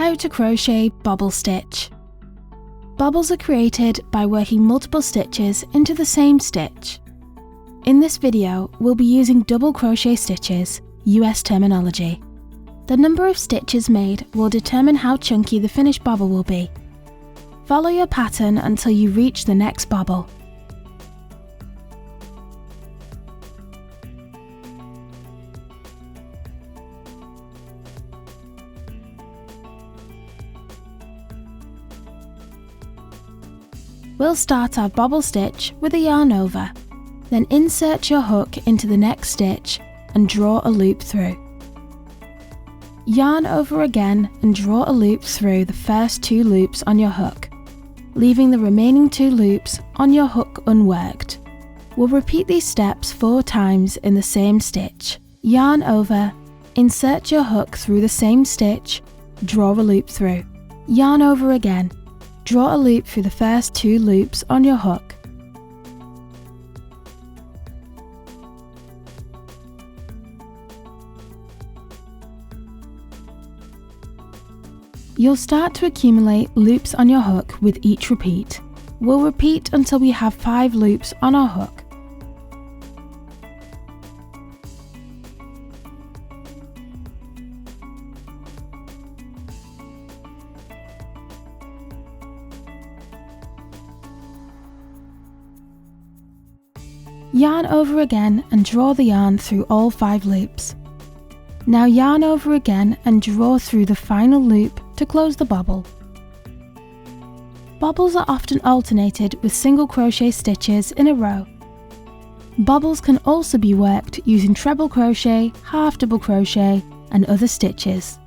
How to crochet bobble stitch. Bobbles are created by working multiple stitches into the same stitch. In this video, we'll be using double crochet stitches, US terminology. The number of stitches made will determine how chunky the finished bobble will be. Follow your pattern until you reach the next bobble. We'll start our bobble stitch with a yarn over, then insert your hook into the next stitch and draw a loop through. Yarn over again and draw a loop through the first 2 loops on your hook, leaving the remaining 2 loops on your hook unworked. We'll repeat these steps 4 times in the same stitch. Yarn over, insert your hook through the same stitch, draw a loop through. Yarn over again, draw a loop through the first 2 loops on your hook. You'll start to accumulate loops on your hook with each repeat. We'll repeat until we have 5 loops on our hook. Yarn over again and draw the yarn through all 5 loops. Now yarn over again and draw through the final loop to close the bobble. Bobbles are often alternated with single crochet stitches in a row. Bobbles can also be worked using treble crochet, half double crochet and other stitches.